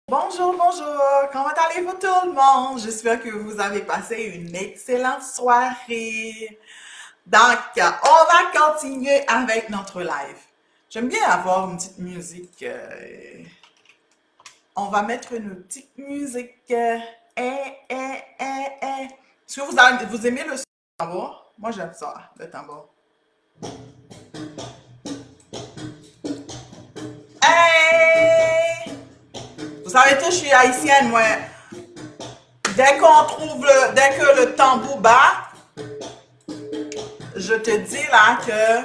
Bonjour, bonjour, comment allez-vous tout le monde? J'espère que vous avez passé une excellente soirée. Donc, on va continuer avec notre live. J'aime bien avoir une petite musique. On va mettre une petite musique. Est-ce que vous aimez le tambour? Moi, j'aime ça, le tambour. Hey! Vous savez tous, je suis haïtienne, moi. Dès que le tambour bat, je te dis là que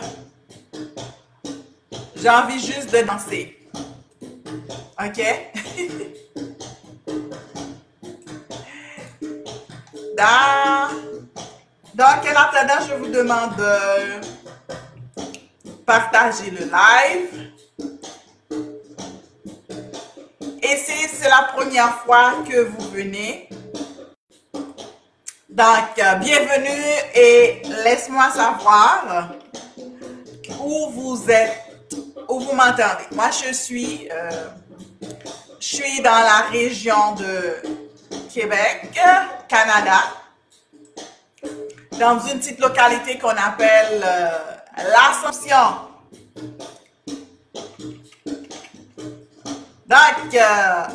j'ai envie juste de danser. OK? Donc, en attendant, je vous demande de partager le live. Et si c'est la première fois que vous venez, donc bienvenue et laisse-moi savoir où vous êtes, où vous m'entendez. Moi, je suis dans la région de Québec, Canada, dans une petite localité qu'on appelle l'Assomption. Donc,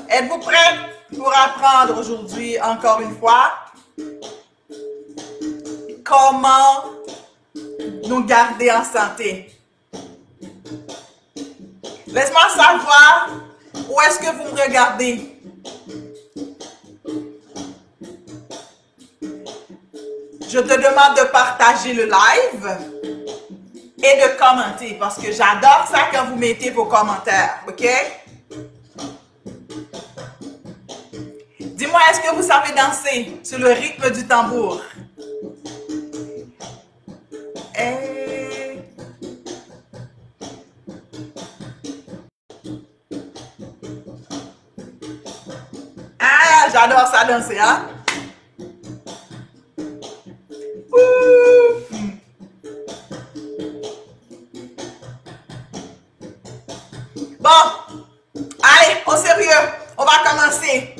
êtes-vous prêts pour apprendre aujourd'hui, encore une fois, comment nous garder en santé? Laisse-moi savoir où est-ce que vous me regardez. Je te demande de partager le live et de commenter parce que j'adore ça quand vous mettez vos commentaires, ok? Dis-moi, est-ce que vous savez danser sur le rythme du tambour? Ah, j'adore ça danser, hein? Bon, allez, au sérieux, on va commencer.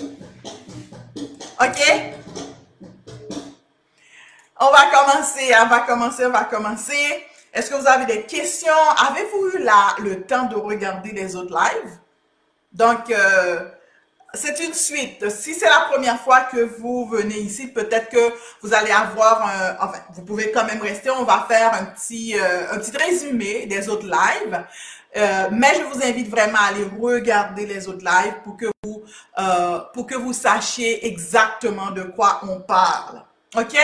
OK? On va commencer. Est-ce que vous avez des questions? Avez-vous eu le temps de regarder les autres lives? Donc, c'est une suite. Si c'est la première fois que vous venez ici, peut-être que vous allez avoir enfin, vous pouvez quand même rester. On va faire un petit résumé des autres lives. Mais je vous invite vraiment à aller regarder les autres lives pour que vous sachiez exactement de quoi on parle. OK?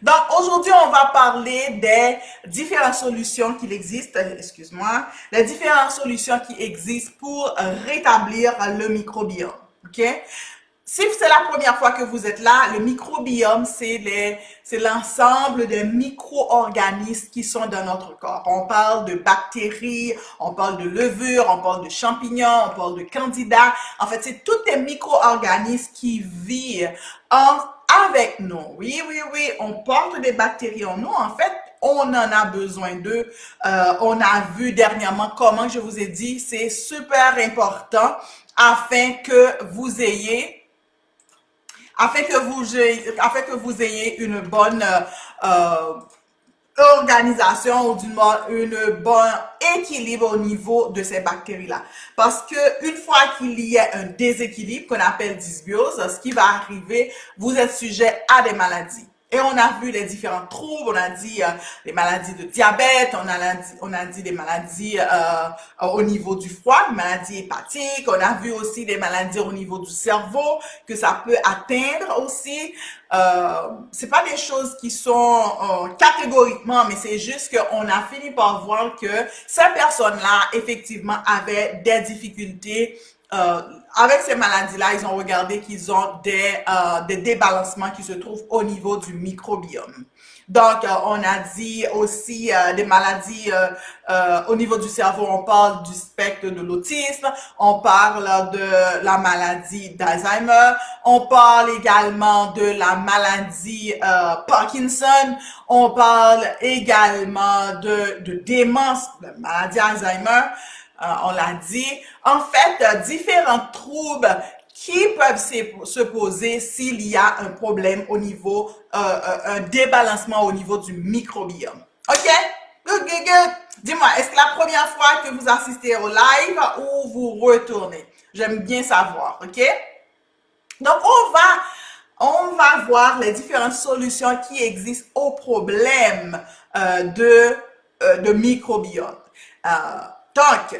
Donc, aujourd'hui, on va parler des différentes solutions qu'il existe, excuse-moi, les différentes solutions qui existent pour rétablir le microbiome. OK? Si c'est la première fois que vous êtes là, le microbiome, c'est l'ensemble des micro-organismes qui sont dans notre corps. On parle de bactéries, on parle de levures, on parle de champignons, on parle de candidats. En fait, c'est tous les micro-organismes qui vivent avec nous. Oui, on porte des bactéries en nous. En fait, on en a besoin d'eux. On a vu dernièrement comment, je vous ai dit, c'est super important afin que vous ayez une bonne organisation ou une bonne équilibre au niveau de ces bactéries-là. Parce que une fois qu'il y a un déséquilibre qu'on appelle dysbiose, ce qui va arriver, vous êtes sujet à des maladies. Et on a vu les différents troubles, on a dit les maladies de diabète, on a dit des maladies au niveau du foie, des maladies hépatiques, on a vu aussi des maladies au niveau du cerveau que ça peut atteindre aussi. C'est pas des choses qui sont catégoriquement, mais c'est juste qu'on a fini par voir que ces personnes-là, effectivement, avaient des difficultés avec ces maladies-là, ils ont regardé qu'ils ont des débalancements qui se trouvent au niveau du microbiome. Donc, on a dit aussi des maladies au niveau du cerveau, on parle du spectre de l'autisme, on parle de la maladie d'Alzheimer, on parle également de la maladie Parkinson, on parle également de démence, de maladie Alzheimer, on l'a dit. En fait, différents troubles qui peuvent se poser s'il y a un problème au niveau, un débalancement au niveau du microbiome. OK? Good, good, good. Dis-moi, est-ce que la première fois que vous assistez au live ou vous retournez? J'aime bien savoir, OK? Donc, on va voir les différentes solutions qui existent au problème de microbiome. Donc,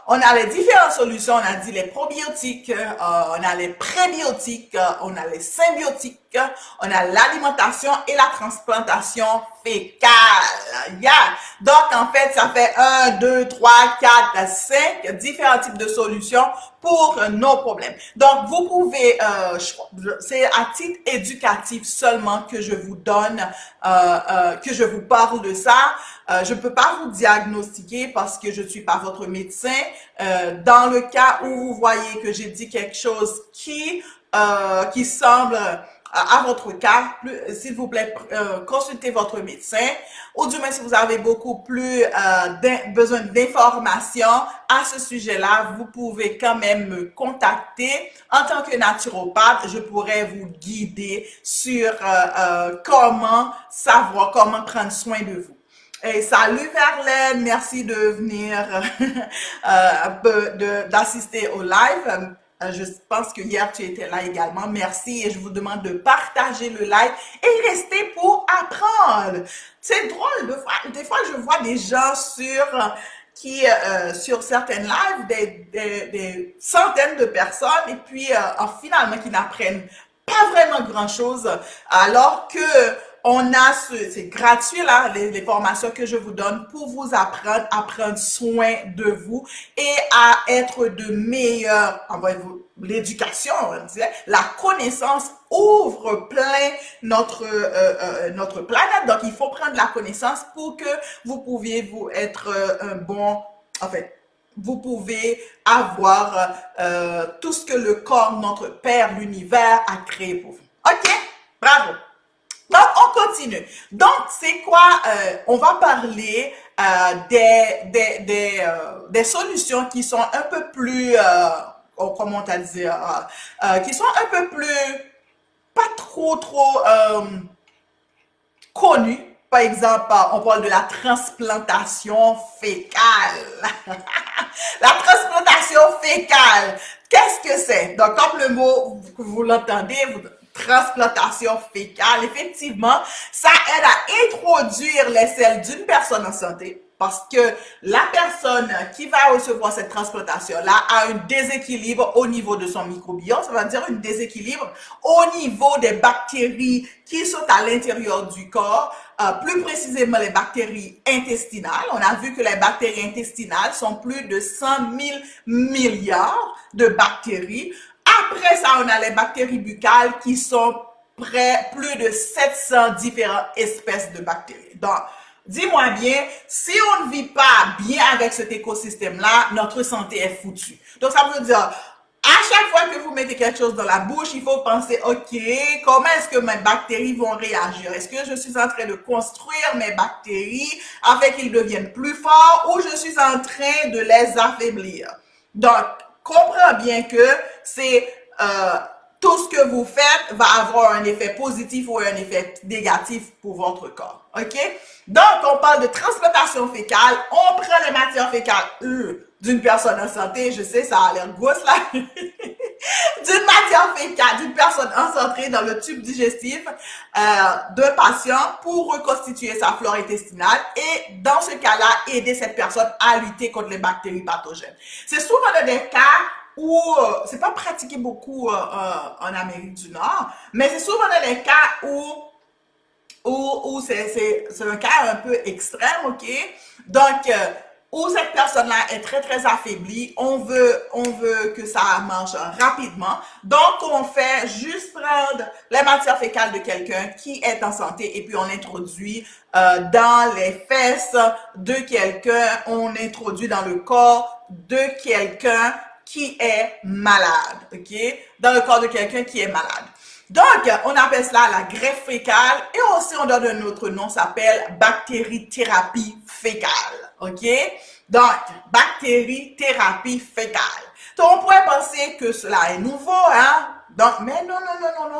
on a les différentes solutions, on a dit les probiotiques, on a les prébiotiques, on a les symbiotiques, on a l'alimentation et la transplantation fécale. Yeah. Donc, en fait, ça fait 1, 2, 3, 4, 5 différents types de solutions pour nos problèmes. Donc, vous pouvez, c'est à titre éducatif seulement que je vous donne, que je vous parle de ça. Je ne peux pas vous diagnostiquer parce que je ne suis pas votre médecin. Dans le cas où vous voyez que j'ai dit quelque chose qui semble à votre cas, s'il vous plaît, consultez votre médecin. Ou du moins, si vous avez beaucoup plus besoin d'informations à ce sujet-là, vous pouvez quand même me contacter. En tant que naturopathe, je pourrais vous guider sur comment savoir, comment prendre soin de vous. Et salut Verlaine, merci de venir d'assister au live. Je pense que hier tu étais là également. Merci et je vous demande de partager le live et rester pour apprendre. C'est drôle, des fois je vois des gens sur certaines lives, des centaines de personnes et puis finalement qui n'apprennent pas vraiment grand-chose alors que on a c'est gratuit là, les formations que je vous donne pour vous apprendre à prendre soin de vous et à être de meilleurs, l'éducation, la connaissance ouvre plein notre planète. Donc, il faut prendre la connaissance pour que vous pouviez être un bon, vous pouvez avoir tout ce que le corps, notre Père, l'univers a créé pour vous. OK? Bravo! Donc, on continue. Donc, c'est quoi? On va parler des solutions qui sont un peu plus, comment on t'a dit, qui sont un peu plus, pas trop connues. Par exemple, on parle de la transplantation fécale. La transplantation fécale, qu'est-ce que c'est? Donc, comme le mot, vous l'entendez, transplantation fécale, effectivement, ça aide à introduire les selles d'une personne en santé parce que la personne qui va recevoir cette transplantation-là a un déséquilibre au niveau de son microbiome, ça veut dire un déséquilibre au niveau des bactéries qui sont à l'intérieur du corps, plus précisément les bactéries intestinales. On a vu que les bactéries intestinales sont plus de 100 000 milliards de bactéries. Après ça, on a les bactéries buccales qui sont plus de 700 différentes espèces de bactéries. Donc, dis-moi bien, si on ne vit pas bien avec cet écosystème-là, notre santé est foutue. Donc, ça veut dire, à chaque fois que vous mettez quelque chose dans la bouche, il faut penser, OK, comment est-ce que mes bactéries vont réagir? Est-ce que je suis en train de construire mes bactéries afin qu'ils deviennent plus forts ou je suis en train de les affaiblir? Donc, comprends bien que c'est tout ce que vous faites va avoir un effet positif ou un effet négatif pour votre corps. OK? Donc, on parle de transplantation fécale. On prend les matières fécales d'une personne en santé. Je sais, ça a l'air grosse là. D'une matière fécale, d'une personne en santé dans le tube digestif d'un patient pour reconstituer sa flore intestinale et dans ce cas-là, aider cette personne à lutter contre les bactéries pathogènes. C'est souvent dans des cas où c'est pas pratiqué beaucoup en Amérique du Nord, mais c'est souvent dans les cas où c'est un cas un peu extrême, OK? Donc, où cette personne-là est très, très affaiblie, on veut que ça marche rapidement. Donc, on fait juste prendre les matières fécales de quelqu'un qui est en santé et puis on introduit dans les fesses de quelqu'un, on introduit dans le corps de quelqu'un qui est malade, OK? Dans le corps de quelqu'un qui est malade. Donc, on appelle cela la greffe fécale et aussi on donne un autre nom, ça s'appelle bactérithérapie fécale, OK? Donc, bactéries, thérapie fécale. Donc, on pourrait penser que cela est nouveau, hein? Donc, mais non,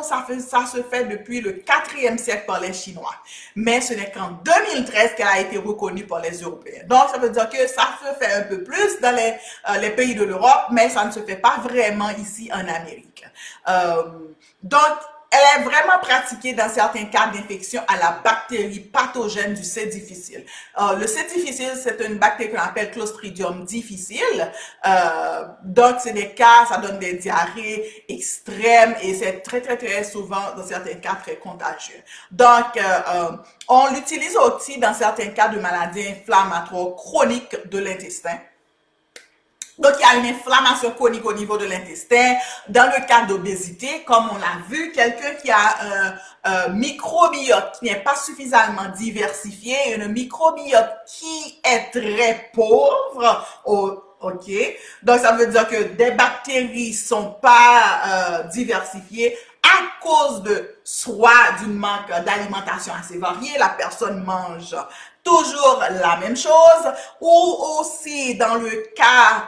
ça se fait depuis le 4e siècle par les Chinois. Mais ce n'est qu'en 2013 qu'elle a été reconnue par les Européens. Donc, ça veut dire que ça se fait un peu plus dans les pays de l'Europe, mais ça ne se fait pas vraiment ici en Amérique. Donc, elle est vraiment pratiquée dans certains cas d'infection à la bactérie pathogène du C difficile. Le C difficile, c'est une bactérie qu'on appelle Clostridium difficile. Donc, c'est des cas, ça donne des diarrhées extrêmes et c'est très souvent, dans certains cas, très contagieux. Donc, on l'utilise aussi dans certains cas de maladies inflammatoires chroniques de l'intestin. Donc, il y a une inflammation chronique au niveau de l'intestin. Dans le cas d'obésité, comme on l'a vu, quelqu'un qui a un microbiote qui n'est pas suffisamment diversifié, un microbiote qui est très pauvre, ok. Donc, ça veut dire que des bactéries sont pas diversifiées à cause de soit d'une manque d'alimentation assez variée, la personne mange toujours la même chose, ou aussi dans le cas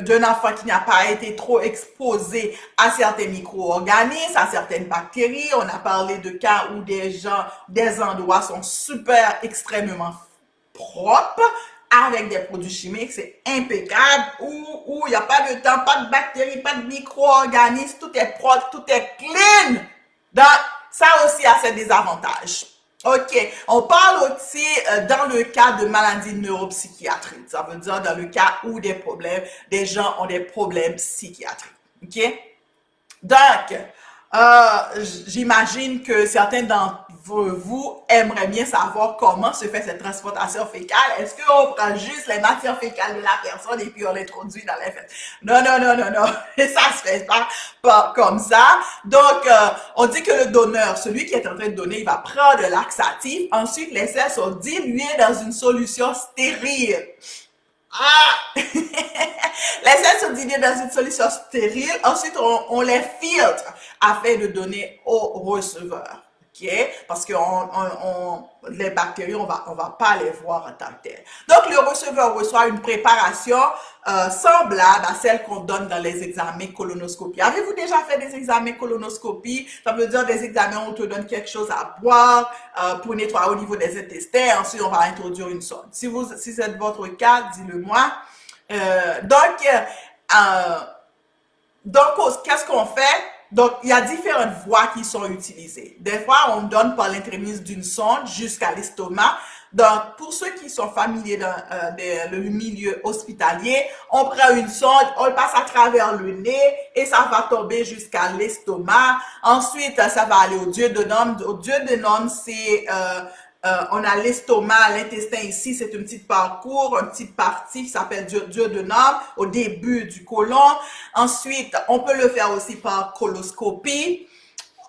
d'un enfant qui n'a pas été trop exposé à certains micro-organismes, à certaines bactéries. On a parlé de cas où des endroits sont super extrêmement propres avec des produits chimiques, c'est impeccable, où il n'y a pas de temps, pas de bactéries, pas de micro-organismes, tout est propre, tout est clean. Donc, ça aussi a ses désavantages. Ok, on parle aussi dans le cas de maladies neuropsychiatriques. Ça veut dire dans le cas où des gens ont des problèmes psychiatriques. Ok, donc j'imagine que certains d'entre vous aimeraient bien savoir comment se fait cette transportation fécale. Est-ce qu'on prend juste les matières fécales de la personne et puis on l'introduit dans les fesses? Non. Et ça se fait pas comme ça. Donc, on dit que le donneur, celui qui est en train de donner, il va prendre le laxatif. Ensuite, les selles sont diluées dans une solution stérile. Les selles sont diluées dans une solution stérile. Ensuite, on les filtre afin de donner au receveur. Okay? Parce que les bactéries, on va pas les voir en tant que telles. Donc, le receveur reçoit une préparation semblable à celle qu'on donne dans les examens colonoscopie. Avez-vous déjà fait des examens colonoscopie? Ça veut dire des examens où on te donne quelque chose à boire pour nettoyer au niveau des intestins. Ensuite, on va introduire une sonde. Si c'est votre cas, dis-le-moi. Donc, qu'est-ce qu'on fait? Donc, il y a différentes voies qui sont utilisées. Des fois, on donne par l'intermédiaire d'une sonde jusqu'à l'estomac. Donc, pour ceux qui sont familiers dans le milieu hospitalier, on prend une sonde, on le passe à travers le nez et ça va tomber jusqu'à l'estomac. Ensuite, ça va aller au duodénum. Au duodénum, c'est... on a l'estomac, l'intestin ici, c'est une petite parcours, une petite partie qui s'appelle duodénum au début du côlon. Ensuite, on peut le faire aussi par coloscopie.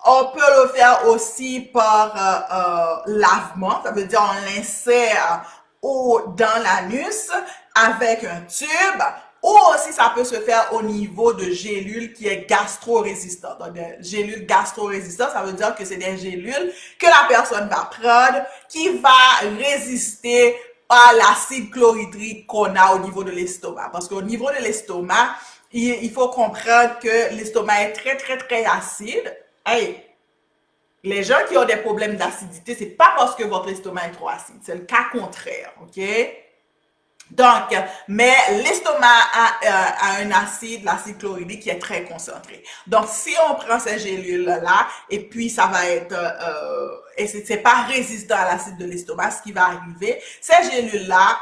On peut le faire aussi par lavement, ça veut dire on l'insère dans l'anus avec un tube. Ou aussi, ça peut se faire au niveau de gélules qui est gastro-résistant. Donc, des gélules gastro-résistantes, ça veut dire que c'est des gélules que la personne va prendre qui va résister à l'acide chlorhydrique qu'on a au niveau de l'estomac. Parce qu'au niveau de l'estomac, il faut comprendre que l'estomac est très acide. Hey, les gens qui ont des problèmes d'acidité, c'est pas parce que votre estomac est trop acide. C'est le cas contraire, ok? Donc, mais l'estomac a un acide, l'acide chlorhydrique qui est très concentré. Donc, si on prend ces gélules-là, et puis ça va être, et c'est pas résistant à l'acide de l'estomac, ce qui va arriver, ces gélules-là,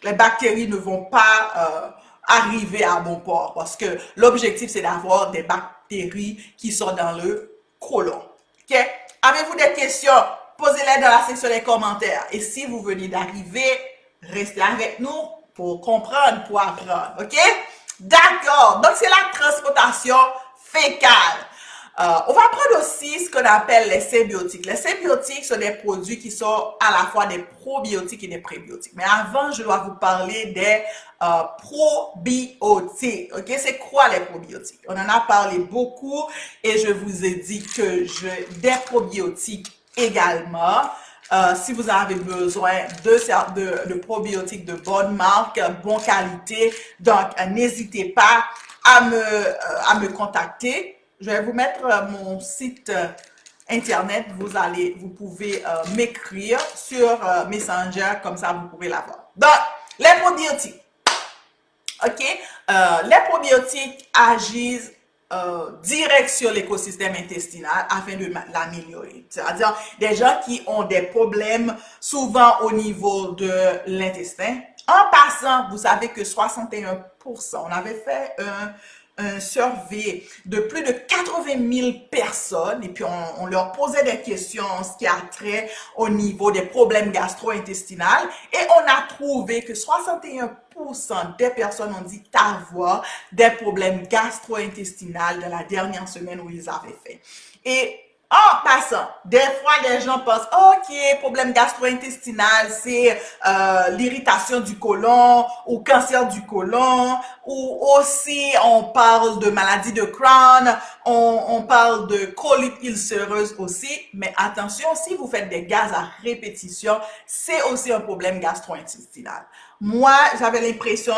les bactéries ne vont pas arriver à bon port, parce que l'objectif, c'est d'avoir des bactéries qui sont dans le côlon. OK? Avez-vous des questions? Posez-les dans la section des commentaires. Et si vous venez d'arriver, restez avec nous pour comprendre, pour apprendre. OK? D'accord. Donc, c'est la transportation fécale. On va prendre aussi ce qu'on appelle les sébiotiques. Les sébiotiques sont des produits qui sont à la fois des probiotiques et des prébiotiques. Mais avant, je dois vous parler des probiotiques. OK? C'est quoi les probiotiques? On en a parlé beaucoup et je vous ai dit que des probiotiques également. si vous avez besoin de probiotiques de bonne marque, bonne qualité. Donc, n'hésitez pas à me contacter. Je vais vous mettre mon site Internet. Vous pouvez m'écrire sur Messenger, comme ça vous pouvez l'avoir. Donc, les probiotiques. OK? Les probiotiques agissent direct sur l'écosystème intestinal afin de l'améliorer. C'est-à-dire des gens qui ont des problèmes souvent au niveau de l'intestin. En passant, vous savez que 61%, on avait fait un survey de plus de 80 000 personnes et puis on leur posait des questions en ce qui a trait au niveau des problèmes gastro-intestinaux et on a trouvé que 61% des personnes ont dit avoir des problèmes gastro-intestinaux dans la dernière semaine où ils avaient fait. Et en passant, des fois, les gens pensent, OK, problème gastro-intestinal, c'est l'irritation du côlon ou cancer du côlon, ou aussi on parle de maladie de Crohn, on parle de colite ulcéreuse aussi. Mais attention, si vous faites des gaz à répétition, c'est aussi un problème gastro-intestinal. Moi, j'avais l'impression,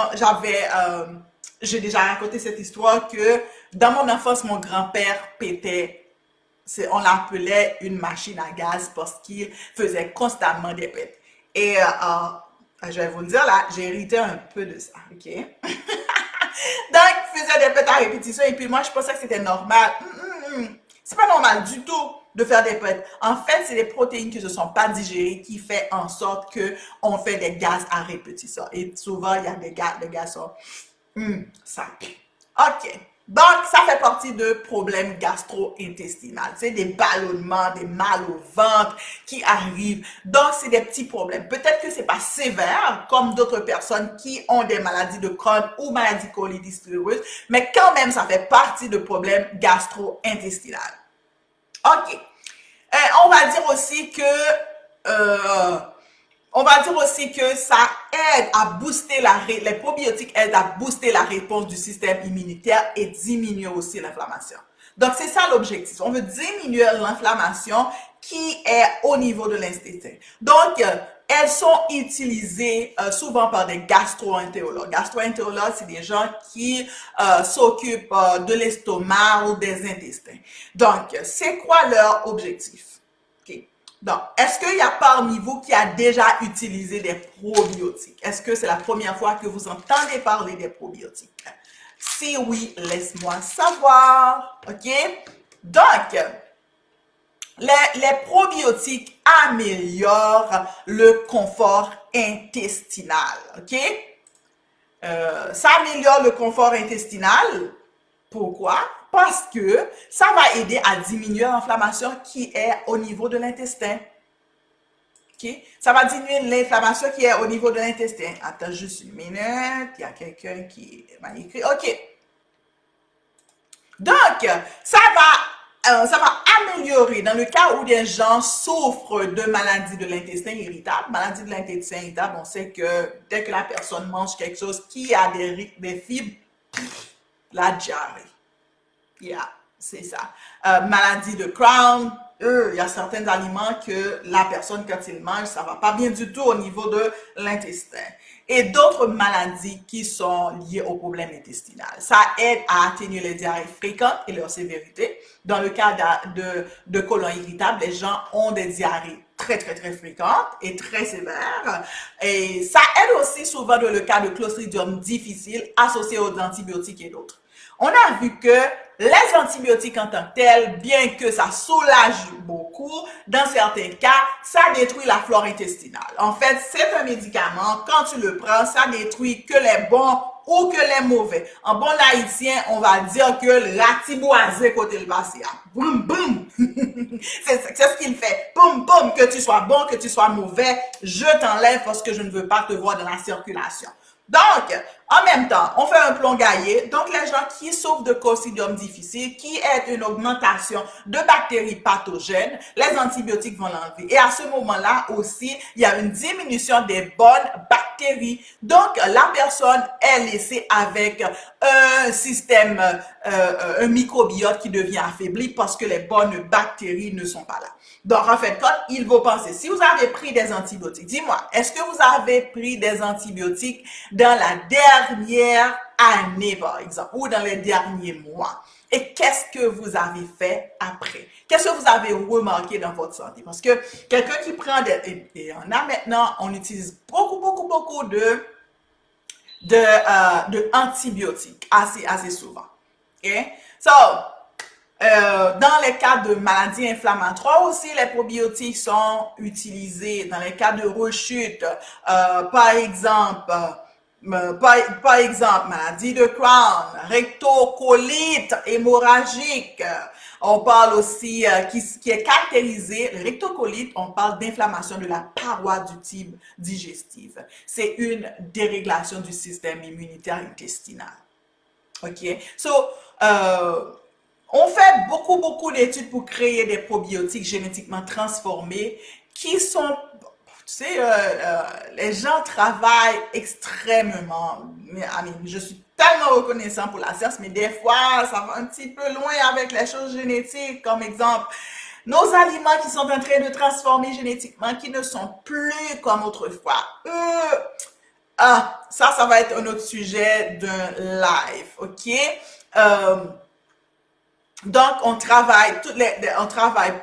j'ai déjà raconté cette histoire que dans mon enfance, mon grand-père pétait. On l'appelait une machine à gaz parce qu'il faisait constamment des pètes. Et je vais vous le dire là, j'ai hérité un peu de ça, ok? Donc, il faisait des pètes à répétition et puis moi, je pensais que c'était normal. C'est pas normal du tout de faire des pètes. En fait, c'est les protéines qui ne se sont pas digérées qui fait en sorte qu'on fait des gaz à répétition. Et souvent, il y a des gaz sont, ça pue. OK. Donc, ça fait partie de problèmes gastro-intestinaux. C'est des ballonnements, des mal au ventre qui arrivent. Donc, c'est des petits problèmes. Peut-être que c'est pas sévère, comme d'autres personnes qui ont des maladies de Crohn ou maladies colitis ulcéreuse, mais quand même, ça fait partie de problèmes gastro-intestinaux. OK. On va dire aussi que ça aide à booster les probiotiques aident à booster la réponse du système immunitaire et diminuer aussi l'inflammation. Donc, c'est ça l'objectif. On veut diminuer l'inflammation qui est au niveau de l'intestin. Donc, elles sont utilisées souvent par des gastro-entérologues. Gastro-entérologues, c'est des gens qui s'occupent de l'estomac ou des intestins. Donc, c'est quoi leur objectif? Donc, est-ce qu'il y a parmi vous qui a déjà utilisé des probiotiques? Est-ce que c'est la première fois que vous entendez parler des probiotiques? Si oui, laisse-moi savoir. OK? Donc, les probiotiques améliorent le confort intestinal. OK? Ça améliore le confort intestinal. Pourquoi? Parce que ça va aider à diminuer l'inflammation qui est au niveau de l'intestin. OK? Ça va diminuer l'inflammation qui est au niveau de l'intestin. Attends juste une minute. Il y a quelqu'un qui m'a écrit. OK. Donc, ça va améliorer dans le cas où des gens souffrent de maladies de l'intestin irritable. Maladie de l'intestin irritable, on sait que dès que la personne mange quelque chose qui a des fibres, la diarrhée. Yeah, c'est ça. Maladie de Crohn, il y a certains aliments que la personne, quand il mange, ça va pas bien du tout au niveau de l'intestin. Et d'autres maladies qui sont liées au problème intestinal. Ça aide à atténuer les diarrhées fréquentes et leur sévérité. Dans le cas de côlon irritable, les gens ont des diarrhées très fréquentes et très sévères. Et ça aide aussi souvent dans le cas de clostridium difficile associé aux antibiotiques et d'autres. On a vu que les antibiotiques en tant que tels, bien que ça soulage beaucoup, dans certains cas, ça détruit la flore intestinale. En fait, c'est un médicament, quand tu le prends, ça détruit que les bons ou que les mauvais. En bon haïtien, on va dire que la tiboisée côté le patient. Boum, boum! C'est ce qu'il fait. Boum, boum! Que tu sois bon, que tu sois mauvais, je t'enlève parce que je ne veux pas te voir dans la circulation. Donc, En même temps, on fait un plomb-gaillé. Donc, les gens qui souffrent de coccidium difficile, qui est une augmentation de bactéries pathogènes, les antibiotiques vont l'enlever. Et à ce moment-là aussi, il y a une diminution des bonnes bactéries. Donc, la personne est laissée avec un système, un microbiote qui devient affaibli parce que les bonnes bactéries ne sont pas là. Donc, en fait, quand il faut penser, si vous avez pris des antibiotiques, dis-moi, est-ce que vous avez pris des antibiotiques dans la dernière année, par exemple, ou dans les derniers mois? Et qu'est-ce que vous avez fait après? Qu'est-ce que vous avez remarqué dans votre santé? Parce que quelqu'un qui prend des... Et on a maintenant, on utilise beaucoup de antibiotiques assez souvent. OK? So, dans les cas de maladies inflammatoires aussi, les probiotiques sont utilisés. Dans les cas de rechute, par exemple, maladie de Crohn, rectocolite hémorragique. On parle aussi, qui est caractérisé, le rectocolite, on parle d'inflammation de la paroi du tube digestif. C'est une dérégulation du système immunitaire intestinal. OK? So, on fait beaucoup d'études pour créer des probiotiques génétiquement transformés qui sont, tu sais, les gens travaillent extrêmement. Je suis tellement reconnaissant pour la science, mais des fois, ça va un petit peu loin avec les choses génétiques. Comme exemple, nos aliments qui sont en train de transformer génétiquement, qui ne sont plus comme autrefois. Ça va être un autre sujet d'un live, ok? Donc, on travaille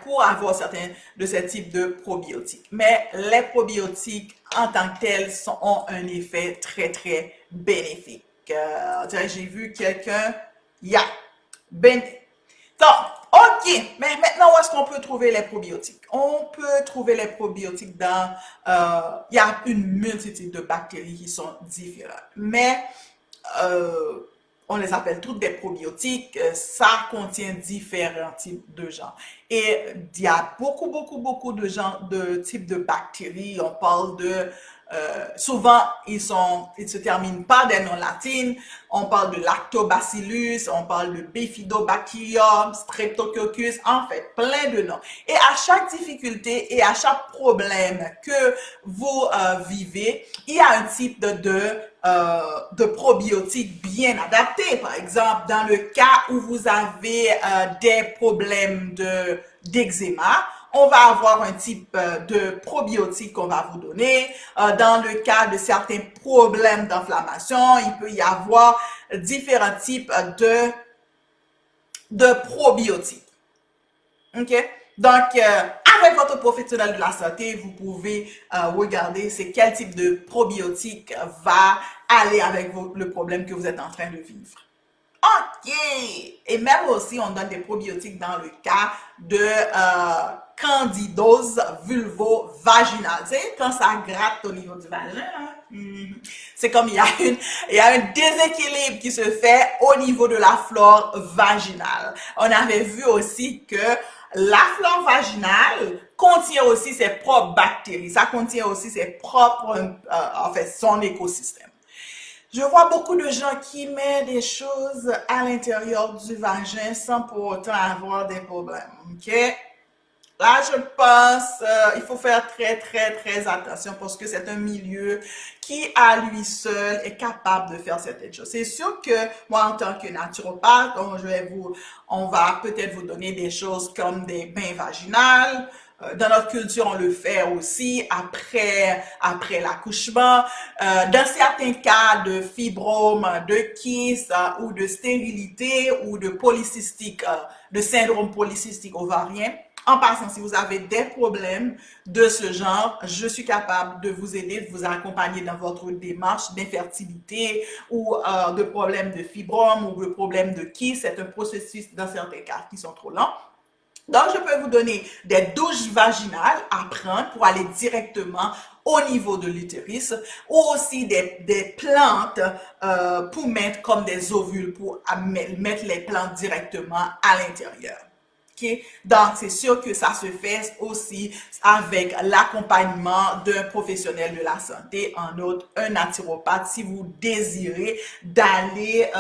pour avoir certains de ces types de probiotiques. Mais les probiotiques, en tant que tels, ont un effet très bénéfique. J'ai vu quelqu'un, donc, ok, mais maintenant, où est-ce qu'on peut trouver les probiotiques? On peut trouver les probiotiques dans, il y a une multitude de bactéries qui sont différentes. Mais, on les appelle toutes des probiotiques, ça contient différents types de genres. Et il y a beaucoup de genres, de types de bactéries. On parle de, souvent, ils se terminent par des noms latines. On parle de lactobacillus, on parle de bifidobacterium, streptococcus, en fait, plein de noms. Et à chaque difficulté et à chaque problème que vous vivez, il y a un type de probiotiques bien adaptés. Par exemple, dans le cas où vous avez des problèmes d'eczéma, on va avoir un type de probiotique qu'on va vous donner. Dans le cas de certains problèmes d'inflammation, il peut y avoir différents types de probiotiques. OK? Donc, avec votre professionnel de la santé, vous pouvez regarder c'est quel type de probiotique va aller avec le problème que vous êtes en train de vivre. OK! Et même aussi, on donne des probiotiques dans le cas de candidose vulvo-vaginale. Tu sais, quand ça gratte au niveau du vagin, c'est comme il y a un déséquilibre qui se fait au niveau de la flore vaginale. On avait vu aussi que la flore vaginale contient aussi ses propres bactéries. Ça contient aussi ses propres, son écosystème. Je vois beaucoup de gens qui mettent des choses à l'intérieur du vagin sans pour autant avoir des problèmes. OK? Là, je pense, il faut faire très attention parce que c'est un milieu qui, à lui seul, est capable de faire certaines choses. C'est sûr que moi, en tant que naturopathe, on va peut-être vous donner des choses comme des bains vaginales. Dans notre culture, on le fait aussi après l'accouchement. Dans certains cas de fibrome, de kyste ou de stérilité ou de de syndrome polycystique ovarien. En passant, si vous avez des problèmes de ce genre, je suis capable de vous aider, de vous accompagner dans votre démarche d'infertilité ou de problèmes de fibrome ou de problèmes de kyste. C'est un processus dans certains cas qui sont trop lents. Donc, je peux vous donner des douches vaginales à prendre pour aller directement au niveau de l'utérus ou aussi des plantes pour mettre comme des ovules pour mettre les plantes directement à l'intérieur. OK? OK? Donc, c'est sûr que ça se fait aussi avec l'accompagnement d'un professionnel de la santé, en outre, un naturopathe, si vous désirez d'aller,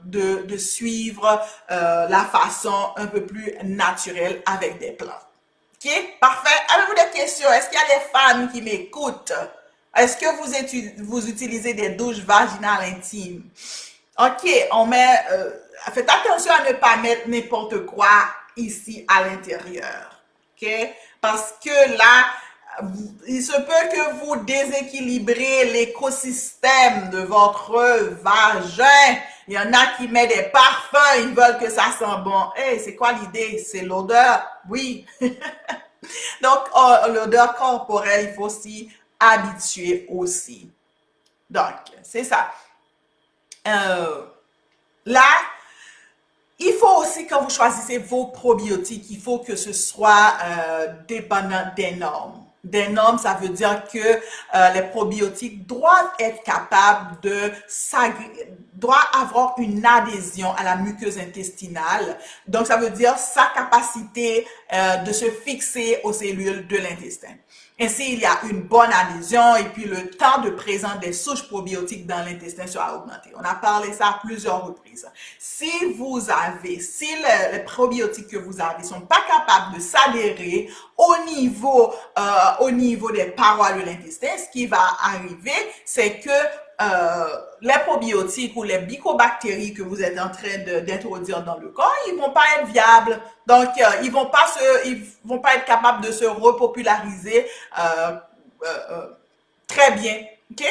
de suivre la façon un peu plus naturelle avec des plantes. OK? Parfait. Avez-vous des questions? Est-ce qu'il y a des femmes qui m'écoutent? Est-ce que vous utilisez des douches vaginales intimes? OK, faites attention à ne pas mettre n'importe quoi ici à l'intérieur. OK? Parce que là, il se peut que vous déséquilibrez l'écosystème de votre vagin. Il y en a qui mettent des parfums, ils veulent que ça sent bon. Hey, c'est quoi l'idée? C'est l'odeur? Oui. Donc, l'odeur corporelle, il faut s'y habituer aussi. Donc, c'est ça. Là, il faut aussi, quand vous choisissez vos probiotiques, il faut que ce soit dépendant des normes. Des normes, ça veut dire que les probiotiques doivent être capables doivent avoir une adhésion à la muqueuse intestinale. Donc, ça veut dire sa capacité de se fixer aux cellules de l'intestin. Ainsi, il y a une bonne adhésion et puis le temps de présence des souches probiotiques dans l'intestin sera augmenté. On a parlé ça à plusieurs reprises. Si les probiotiques que vous avez sont pas capables de s'adhérer au niveau des parois de l'intestin, ce qui va arriver, c'est que les probiotiques ou les mycobactéries que vous êtes en train d'introduire dans le corps, ils vont pas être viables. Donc, ils vont pas être capables de se repopulariser très bien. OK?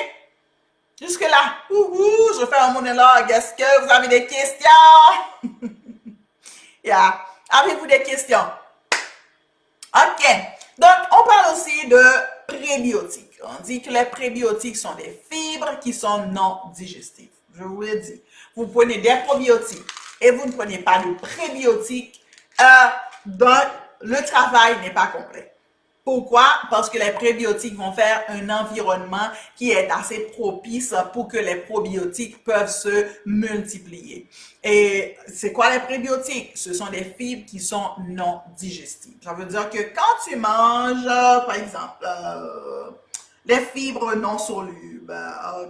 Jusque-là, je fais un monologue. Est-ce que vous avez des questions? Yeah. Avez-vous des questions? OK. Donc, on parle aussi de prébiotiques. On dit que les prébiotiques sont des fibres qui sont non digestives. Je vous l'ai dit. Vous prenez des probiotiques et vous ne prenez pas de prébiotiques, donc le travail n'est pas complet. Pourquoi? Parce que les prébiotiques vont faire un environnement qui est assez propice pour que les probiotiques peuvent se multiplier. Et c'est quoi les prébiotiques? Ce sont des fibres qui sont non digestives. Ça veut dire que quand tu manges, par exemple, les fibres non solubles,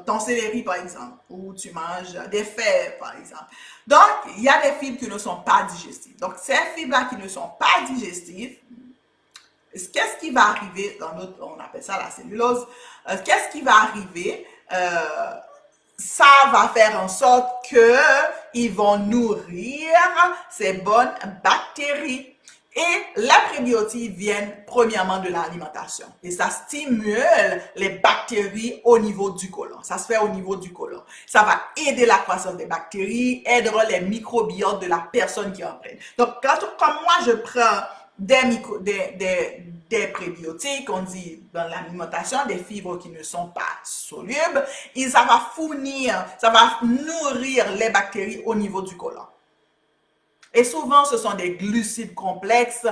ton céleri par exemple, ou tu manges des fèves par exemple. Donc, il y a des fibres qui ne sont pas digestives. Donc, ces fibres-là qui ne sont pas digestives, qu'est-ce qui va arriver dans on appelle ça la cellulose, qu'est-ce qui va arriver? Ça va faire en sorte que ils vont nourrir ces bonnes bactéries. Et les prébiotiques viennent premièrement de l'alimentation. Et ça stimule les bactéries au niveau du côlon. Ça se fait au niveau du côlon. Ça va aider la croissance des bactéries, aidera les microbiotes de la personne qui en prenne. Donc, comme moi, je prends des prébiotiques, on dit dans l'alimentation, des fibres qui ne sont pas solubles, et ça va nourrir les bactéries au niveau du côlon. Et souvent, ce sont des glucides complexes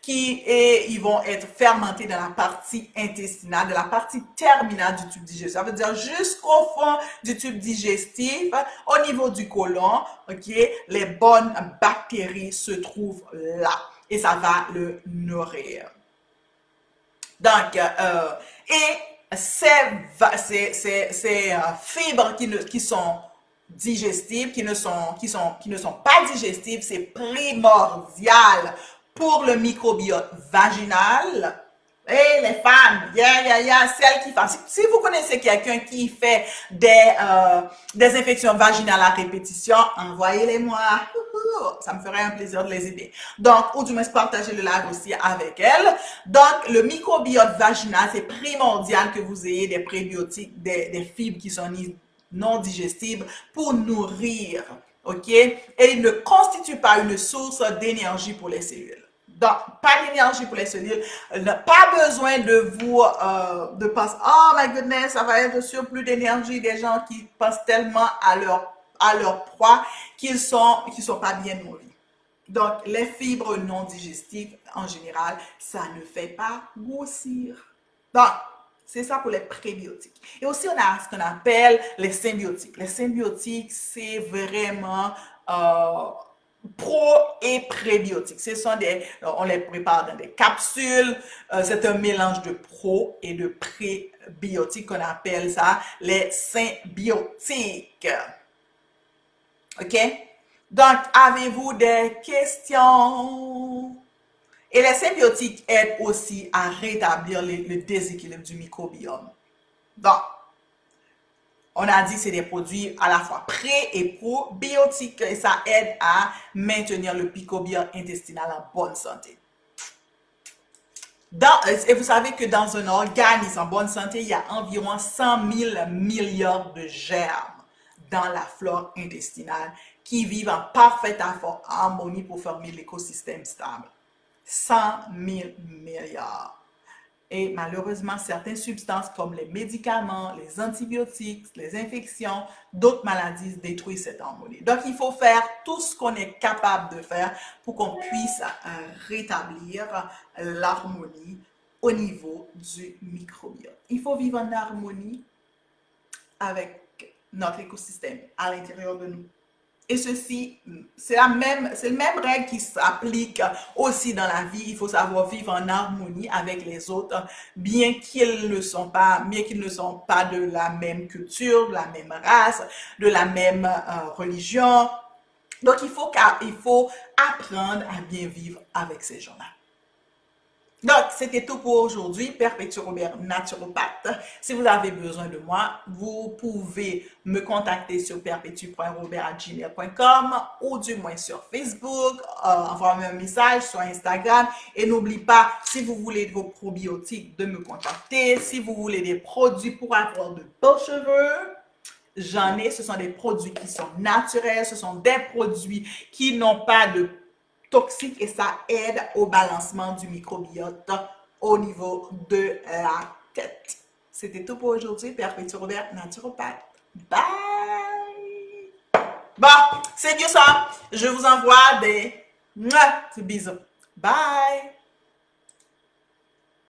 ils vont être fermentés dans la partie intestinale, de la partie terminale du tube digestif. Ça veut dire jusqu'au fond du tube digestif, au niveau du côlon, ok, les bonnes bactéries se trouvent là. Et ça va le nourrir. Donc, et ces fibres qui sont digestives, qui ne sont pas digestives, c'est primordial pour le microbiote vaginal. Et les femmes, celles qui font. Si vous connaissez quelqu'un qui fait des infections vaginales à répétition, envoyez-les-moi. Ça me ferait un plaisir de les aider. Donc, ou du moins partager le live aussi avec elles. Donc, le microbiote vaginal, c'est primordial que vous ayez des prébiotiques, des fibres qui sont non digestibles pour nourrir. OK? Et il ne constitue pas une source d'énergie pour les cellules. Donc, pas d'énergie pour les cellules. Pas besoin de vous de penser, oh my goodness, ça va être un surplus d'énergie. Des gens qui pensent tellement à leur proie qu'ils sont pas bien nourris. Donc, les fibres non digestives, en général, ça ne fait pas grossir. Donc, c'est ça pour les prébiotiques. Et aussi, on a ce qu'on appelle les symbiotiques. Les symbiotiques, c'est vraiment pro et prébiotiques. On les prépare dans des capsules. C'est un mélange de pro et de prébiotiques qu'on appelle ça les symbiotiques. OK? Donc, avez-vous des questions? Et les symbiotiques aident aussi à rétablir le déséquilibre du microbiome. Donc, on a dit que c'est des produits à la fois pré- et probiotiques et ça aide à maintenir le microbiote intestinal en bonne santé. Et vous savez que dans un organisme en bonne santé, il y a environ 100 000 milliards de germes dans la flore intestinale qui vivent en parfaite harmonie pour former l'écosystème stable. 100 000 milliards. Et malheureusement, certaines substances comme les médicaments, les antibiotiques, les infections, d'autres maladies détruisent cette harmonie. Donc, il faut faire tout ce qu'on est capable de faire pour qu'on puisse rétablir l'harmonie au niveau du microbiote. Il faut vivre en harmonie avec notre écosystème à l'intérieur de nous. Et ceci, c'est la même règle qui s'applique aussi dans la vie. Il faut savoir vivre en harmonie avec les autres, bien qu'ils ne sont pas de la même culture, de la même race, de la même religion. Donc, il faut apprendre à bien vivre avec ces gens-là. Donc, c'était tout pour aujourd'hui. Perpétue Robert, naturopathe. Si vous avez besoin de moi, vous pouvez me contacter sur perpétue.robert@gmail.com ou du moins sur Facebook, envoyer un message sur Instagram. Et n'oubliez pas, si vous voulez vos probiotiques, de me contacter. Si vous voulez des produits pour avoir de beaux cheveux, j'en ai. Ce sont des produits qui sont naturels. Ce sont des produits qui n'ont pas de toxique et ça aide au balancement du microbiote au niveau de la tête. C'était tout pour aujourd'hui. Perpétue Robert, naturopathe. Bye! Bon, c'est bien ça. Je vous envoie des bisous. Bye!